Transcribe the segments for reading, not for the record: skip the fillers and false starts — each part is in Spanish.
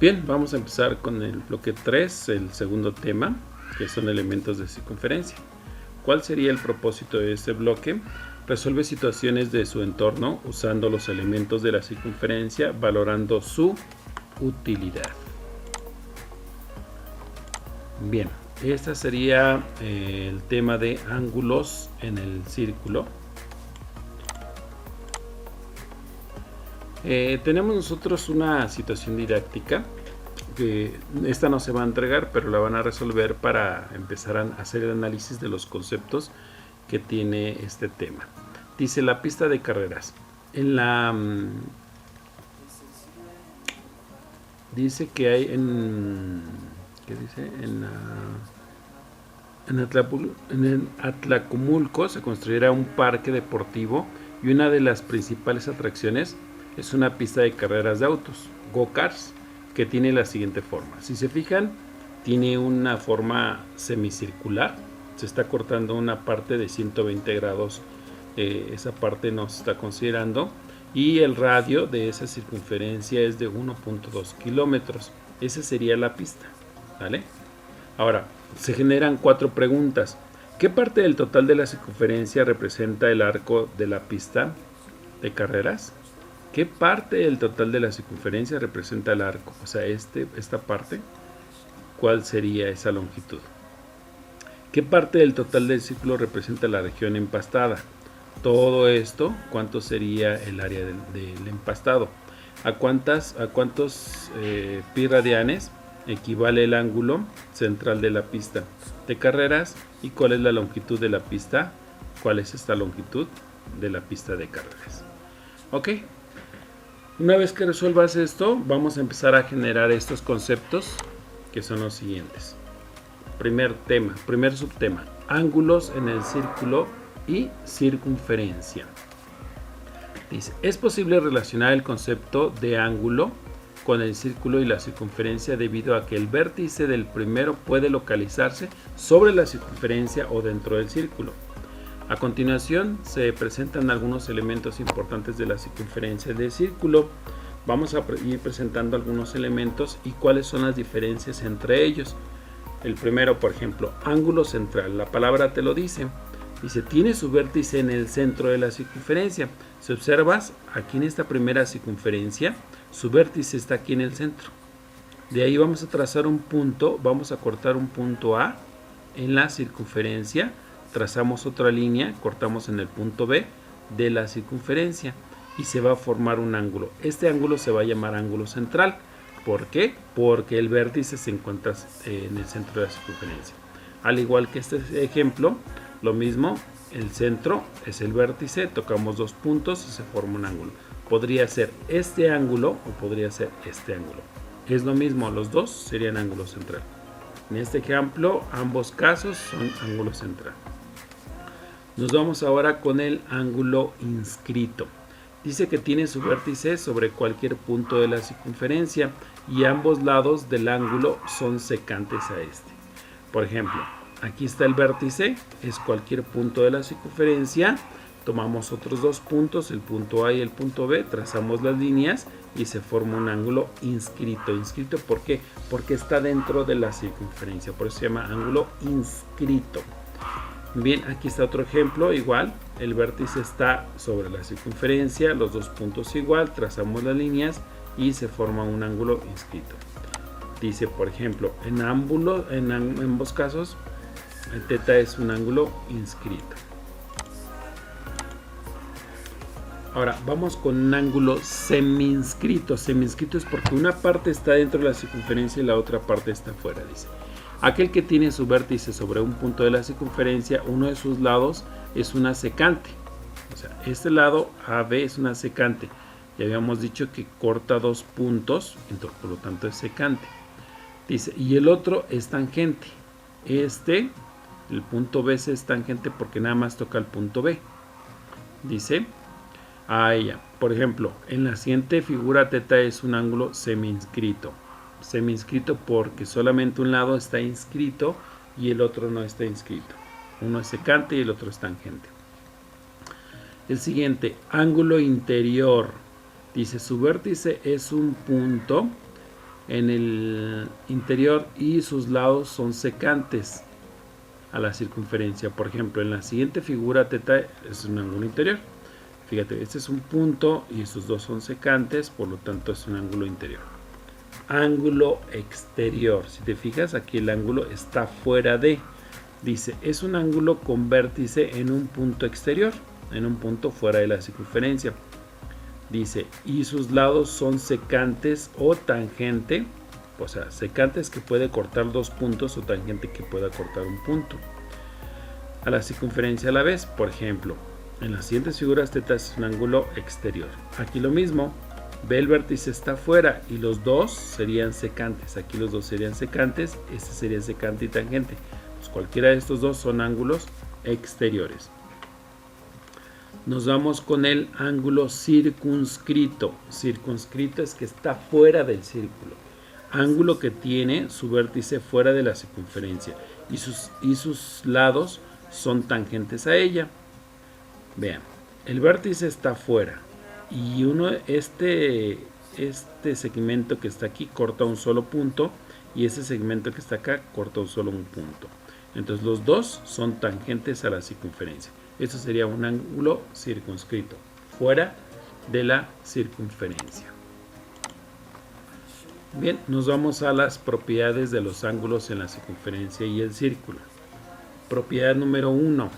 Bien, vamos a empezar con el bloque 3, el segundo tema, que son elementos de circunferencia. ¿Cuál sería el propósito de este bloque? Resuelve situaciones de su entorno usando los elementos de la circunferencia, valorando su utilidad. Bien, este sería el tema de ángulos en el círculo. Tenemos nosotros una situación didáctica que esta no se va a entregar, pero la van a resolver para empezar a hacer el análisis de los conceptos que tiene este tema. Dice la pista de carreras. Dice que hay en Atlacomulco se construirá un parque deportivo y una de las principales atracciones es una pista de carreras de autos, go-karts, que tiene la siguiente forma. Si se fijan, tiene una forma semicircular. Se está cortando una parte de 120 grados. Esa parte no se está considerando. Y el radio de esa circunferencia es de 1.2 kilómetros. Esa sería la pista, ¿vale? Ahora, se generan 4 preguntas. ¿Qué parte del total de la circunferencia representa el arco de la pista de carreras? ¿Qué parte del total de la circunferencia representa el arco? O sea, esta parte, ¿cuál sería esa longitud? ¿Qué parte del total del círculo representa la región empastada? Todo esto, ¿cuánto sería el área del empastado? ¿A cuántos pi radianes equivale el ángulo central de la pista de carreras? ¿Y cuál es la longitud de la pista? ¿Cuál es esta longitud de la pista de carreras? Ok. Una vez que resuelvas esto, vamos a empezar a generar estos conceptos que son los siguientes. Primer subtema, ángulos en el círculo y circunferencia. Dice, es posible relacionar el concepto de ángulo con el círculo y la circunferencia debido a que el vértice del primero puede localizarse sobre la circunferencia o dentro del círculo. A continuación se presentan algunos elementos importantes de la circunferencia del círculo. Vamos a ir presentando algunos elementos y cuáles son las diferencias entre ellos. El primero, por ejemplo, ángulo central. La palabra te lo dice. Dice, tiene su vértice en el centro de la circunferencia. Si observas, aquí en esta primera circunferencia, su vértice está aquí en el centro. De ahí vamos a trazar un punto, vamos a cortar un punto A en la circunferencia. Trazamos otra línea, cortamos en el punto B de la circunferencia y se va a formar un ángulo. Este ángulo se va a llamar ángulo central. ¿Por qué? Porque el vértice se encuentra en el centro de la circunferencia. Al igual que este ejemplo, lo mismo, el centro es el vértice, tocamos dos puntos y se forma un ángulo. Podría ser este ángulo o podría ser este ángulo. Es lo mismo, los dos serían ángulo central. En este ejemplo, ambos casos son ángulo central. Nos vamos ahora con el ángulo inscrito. Dice que tiene su vértice sobre cualquier punto de la circunferencia y ambos lados del ángulo son secantes a este. Por ejemplo, aquí está el vértice, es cualquier punto de la circunferencia. Tomamos otros dos puntos, el punto A y el punto B, trazamos las líneas y se forma un ángulo inscrito. ¿Inscrito por qué? Porque está dentro de la circunferencia, por eso se llama ángulo inscrito. Bien, aquí está otro ejemplo, igual, el vértice está sobre la circunferencia, los dos puntos igual, trazamos las líneas y se forma un ángulo inscrito. Dice, por ejemplo, en ambos casos, el θ es un ángulo inscrito. Ahora, vamos con un ángulo semi-inscrito. Semi-inscrito es porque una parte está dentro de la circunferencia y la otra parte está fuera, dice. Aquel que tiene su vértice sobre un punto de la circunferencia, uno de sus lados es una secante. O sea, este lado AB es una secante. Ya habíamos dicho que corta dos puntos, por lo tanto es secante. Dice, y el otro es tangente. El punto B es tangente porque nada más toca el punto B. Dice, por ejemplo, en la siguiente figura θ es un ángulo semi-inscrito. Semi-inscrito porque solamente un lado está inscrito y el otro no está inscrito. Uno es secante y el otro es tangente. El siguiente, ángulo interior. Dice, su vértice es un punto en el interior y sus lados son secantes a la circunferencia. Por ejemplo, en la siguiente figura teta es un ángulo interior. Fíjate, este es un punto y sus dos son secantes, por lo tanto es un ángulo interior. Ángulo exterior. Si te fijas, aquí el ángulo está fuera de. Dice, es un ángulo con vértice en un punto exterior, en un punto fuera de la circunferencia. Dice, y sus lados son secantes o tangente, o sea, secantes que puede cortar dos puntos o tangente que pueda cortar un punto a la circunferencia a la vez. Por ejemplo, en las siguientes figuras teta es un ángulo exterior. Aquí lo mismo, ve el vértice está afuera y los dos serían secantes. Aquí los dos serían secantes, este sería secante y tangente. Pues cualquiera de estos dos son ángulos exteriores. Nos vamos con el ángulo circunscrito. Circunscrito es que está fuera del círculo. Ángulo que tiene su vértice fuera de la circunferencia y sus lados son tangentes a ella. Vean, el vértice está fuera y este segmento que está aquí corta un solo punto y ese segmento que está acá corta solo un punto. Entonces los dos son tangentes a la circunferencia. Eso sería un ángulo circunscrito, fuera de la circunferencia. Bien, nos vamos a las propiedades de los ángulos en la circunferencia y el círculo. Propiedad número 1.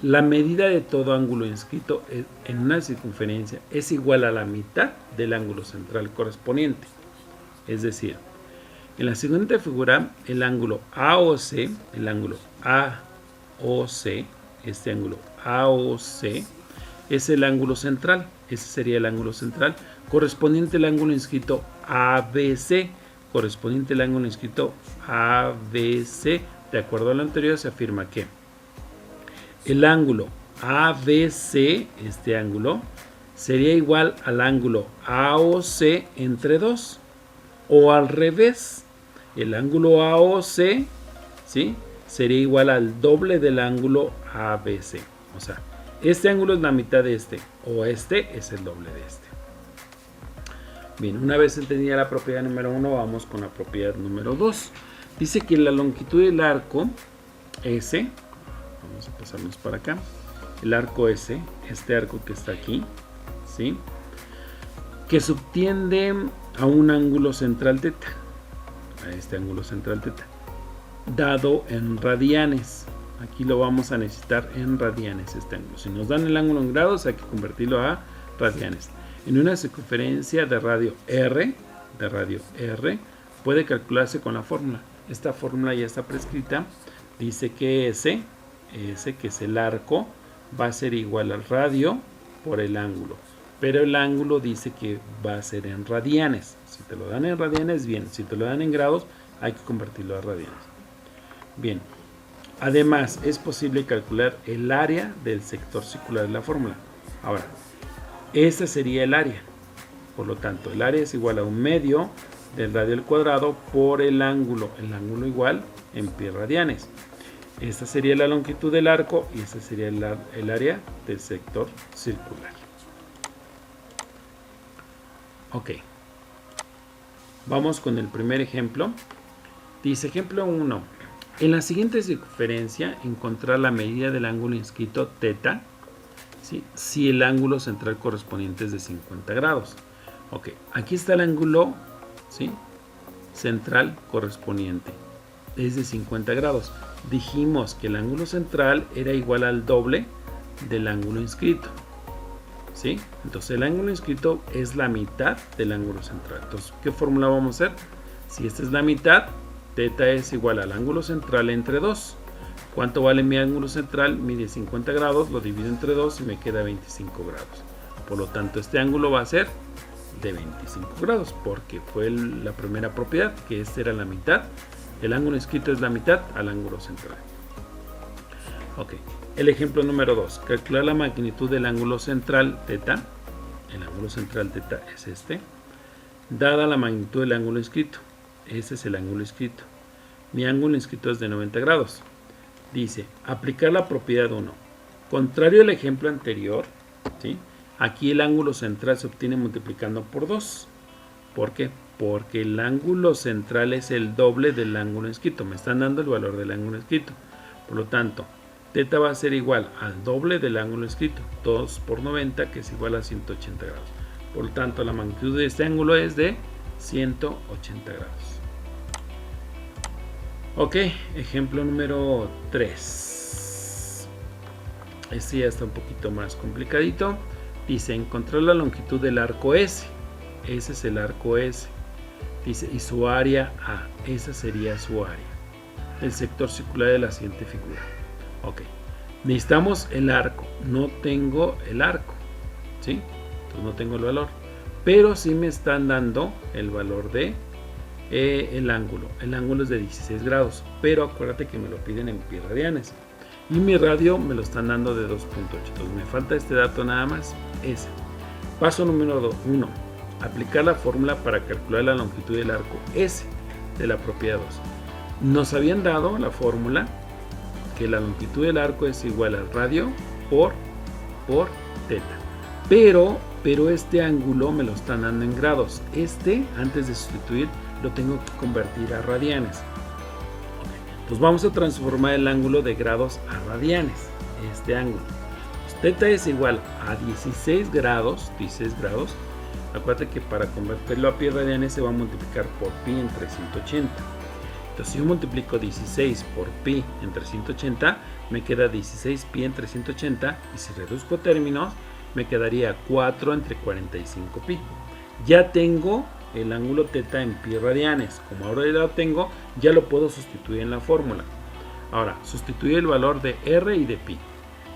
La medida de todo ángulo inscrito en una circunferencia es igual a la mitad del ángulo central correspondiente. Es decir, en la siguiente figura, el ángulo AOC, este ángulo AOC es el ángulo central. Ese sería el ángulo central correspondiente al ángulo inscrito ABC. Correspondiente al ángulo inscrito ABC. De acuerdo a lo anterior, se afirma que el ángulo ABC, este ángulo, sería igual al ángulo AOC entre 2. O al revés, el ángulo AOC, ¿sí?, sería igual al doble del ángulo ABC. O sea, este ángulo es la mitad de este, o este es el doble de este. Bien, una vez entendida la propiedad número 1, vamos con la propiedad número 2. Dice que la longitud del arco S, vamos a pasarnos para acá, el arco S, este arco que está aquí, ¿sí?, que subtiende a un ángulo central teta, a este ángulo central teta, dado en radianes. Aquí lo vamos a necesitar en radianes este ángulo. Si nos dan el ángulo en grados, hay que convertirlo a radianes. En una circunferencia de radio R, puede calcularse con la fórmula. Esta fórmula ya está prescrita. Dice que S, que es el arco, va a ser igual al radio por el ángulo. Pero el ángulo dice que va a ser en radianes. Si te lo dan en radianes, bien. Si te lo dan en grados, hay que convertirlo a radianes. Bien. Además, es posible calcular el área del sector circular de la fórmula. Ahora, este sería el área. Por lo tanto, el área es igual a un medio del radio al cuadrado por el ángulo. El ángulo igual en pi radianes. Esta sería la longitud del arco y este sería el área del sector circular. Ok. Vamos con el primer ejemplo. Dice ejemplo 1. En la siguiente circunferencia encontrar la medida del ángulo inscrito θ, ¿sí?, si el ángulo central correspondiente es de 50 grados. Ok, aquí está el ángulo, ¿sí?, central correspondiente. Es de 50 grados. Dijimos que el ángulo central era igual al doble del ángulo inscrito. ¿Sí? Entonces el ángulo inscrito es la mitad del ángulo central. Entonces, ¿qué fórmula vamos a hacer? Si esta es la mitad, θ es igual al ángulo central entre 2. ¿Cuánto vale mi ángulo central? Mide 50 grados, lo divido entre 2 y me queda 25 grados. Por lo tanto, este ángulo va a ser de 25 grados, porque fue la primera propiedad, que esta era la mitad. El ángulo inscrito es la mitad al ángulo central. Ok. El ejemplo número 2. Calcular la magnitud del ángulo central θ. El ángulo central θ es este. Dada la magnitud del ángulo inscrito. Este es el ángulo inscrito. Mi ángulo inscrito es de 90 grados. Dice, aplicar la propiedad 1. Contrario al ejemplo anterior, ¿sí?, aquí el ángulo central se obtiene multiplicando por 2. ¿Por qué? porque el ángulo central es el doble del ángulo inscrito. Me están dando el valor del ángulo inscrito. Por lo tanto, θ va a ser igual al doble del ángulo inscrito, 2 por 90, que es igual a 180 grados. Por lo tanto, la magnitud de este ángulo es de 180 grados. Ok, ejemplo número 3. Este ya está un poquito más complicadito. Dice, encontrar la longitud del arco S. Ese es el arco S. Dice, y su área A. Esa sería su área. El sector circular de la siguiente figura. Ok, necesitamos el arco. No tengo el arco, ¿sí? Entonces no tengo el valor. Pero sí me están dando el valor de el ángulo. El ángulo es de 16 grados. Pero acuérdate que me lo piden en pi radianes. Y mi radio me lo están dando de 2.8. Entonces me falta este dato nada más. Ese. Paso número 1. Aplicar la fórmula para calcular la longitud del arco S de la propiedad 2. Nos habían dado la fórmula que la longitud del arco es igual al radio por θ. Pero este ángulo me lo están dando en grados. Antes de sustituir, lo tengo que convertir a radianes. Entonces vamos a transformar el ángulo de grados a radianes. Este ángulo. Pues, θ es igual a 16 grados. Acuérdate que para convertirlo a pi radianes se va a multiplicar por pi entre 180. Entonces si yo multiplico 16 por pi entre 180, me queda 16 pi entre 180. Y si reduzco términos, me quedaría 4 entre 45 pi. Ya tengo el ángulo θ en pi radianes. Como ahora ya lo tengo, ya lo puedo sustituir en la fórmula. Ahora, sustituir el valor de r y de pi.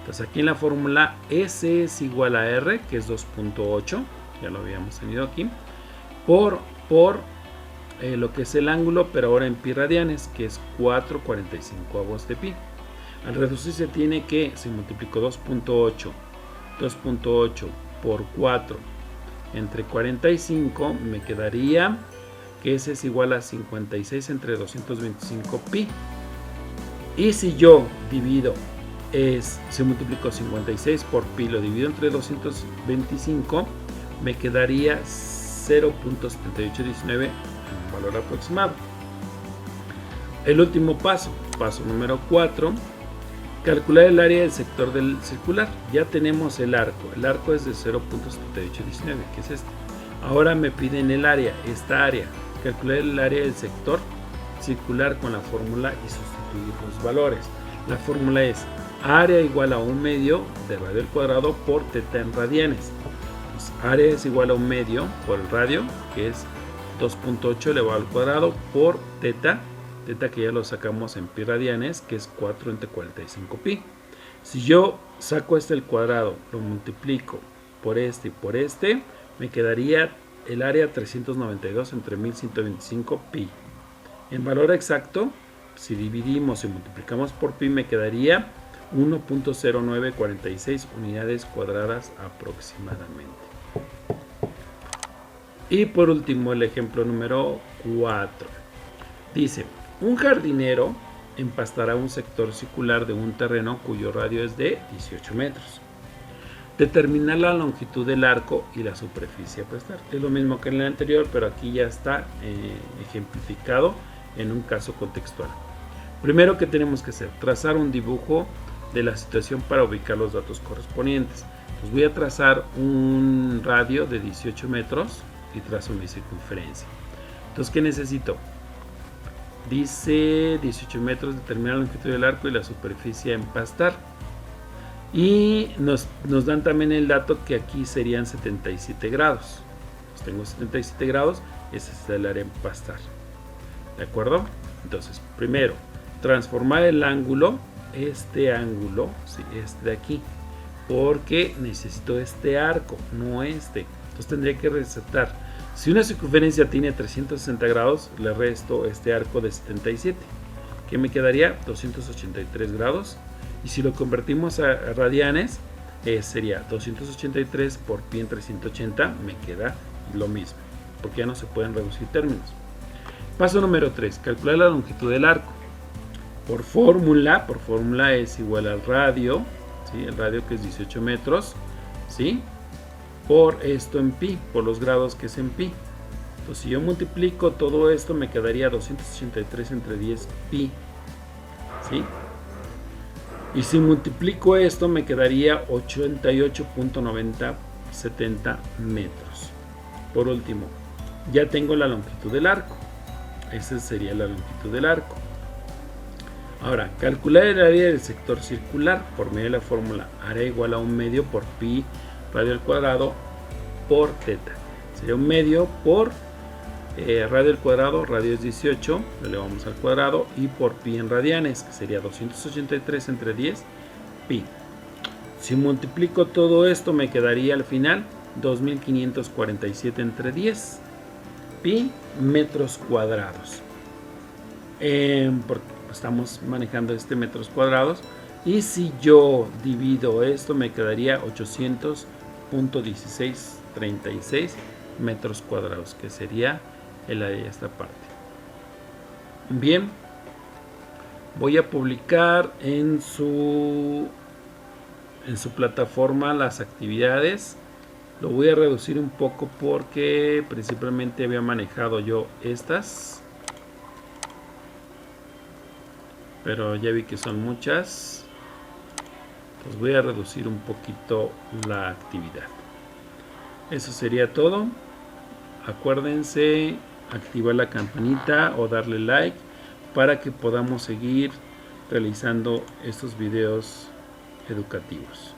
Entonces aquí en la fórmula S es igual a r, que es 2.8. Ya lo habíamos tenido aquí. Por lo que es el ángulo, pero ahora en pi radianes, que es 4/45 de pi. Al reducirse tiene que, si multiplico 2.8 por 4 entre 45, me quedaría que ese es igual a 56 entre 225 pi. Y si yo divido, si multiplico 56 por pi, lo divido entre 225, me quedaría 0.7819 en un valor aproximado. El último paso número 4, calcular el área del sector del circular. Ya tenemos el arco es de 0.7819, que es este. Ahora me piden el área, esta área. Calcular el área del sector circular con la fórmula y sustituir los valores. La fórmula es área igual a 1/2 de radio al cuadrado por θ en radianes. Pues área es igual a 1/2 por el radio, que es 2.8 elevado al cuadrado, por θ que ya lo sacamos en pi radianes, que es 4 entre 45 pi. Si yo saco el cuadrado, lo multiplico por este y por este, me quedaría el área 392 entre 1125 pi. En valor exacto, si dividimos y multiplicamos por pi, me quedaría 1.0946 unidades cuadradas aproximadamente. Y por último, el ejemplo número 4. Dice, un jardinero empastará un sector circular de un terreno cuyo radio es de 18 metros. Determinar la longitud del arco y la superficie a pastar. Es lo mismo que en el anterior, pero aquí ya está ejemplificado en un caso contextual. Primero, ¿qué tenemos que hacer? Trazar un dibujo de la situación para ubicar los datos correspondientes. Pues voy a trazar un radio de 18 metros y trazo mi circunferencia. Entonces, ¿qué necesito? Dice 18 metros, determinar la longitud del arco y la superficie a empastar. Y nos dan también el dato que aquí serían 77 grados. Pues tengo 77 grados, ese es el área a empastar. ¿De acuerdo? Entonces, primero, transformar el ángulo, este ángulo, sí, este de aquí, porque necesito este arco, no este. Entonces tendría que resaltar. Si una circunferencia tiene 360 grados, le resto este arco de 77, que me quedaría 283 grados. Y si lo convertimos a radianes, sería 283 por pi entre 180, me queda lo mismo, porque ya no se pueden reducir términos. Paso número 3, calcular la longitud del arco. Por fórmula es igual al radio, ¿sí? El radio que es 18 metros, ¿sí? Por esto en pi, por los grados que es en pi. Entonces si yo multiplico todo esto me quedaría 283 entre 10 pi, ¿sí? Y si multiplico esto me quedaría 88.9070 metros. Por último, ya tengo la longitud del arco. Esa sería la longitud del arco. Ahora, calcular el área del sector circular por medio de la fórmula área igual a 1 medio por pi radio al cuadrado por teta. Sería 1 medio por radio al cuadrado, radio es 18, lo elevamos al cuadrado, y por pi en radianes, que sería 283 entre 10 pi. Si multiplico todo esto me quedaría al final 2547 entre 10 pi metros cuadrados. Porque estamos manejando metros cuadrados, y si yo divido esto me quedaría 800.1636 metros cuadrados, que sería el área de esta parte. Bien, voy a publicar en su plataforma las actividades. Lo voy a reducir un poco porque principalmente había manejado yo estas, pero ya vi que son muchas. Entonces voy a reducir un poquito la actividad. Eso sería todo. Acuérdense activar la campanita o darle like para que podamos seguir realizando estos videos educativos.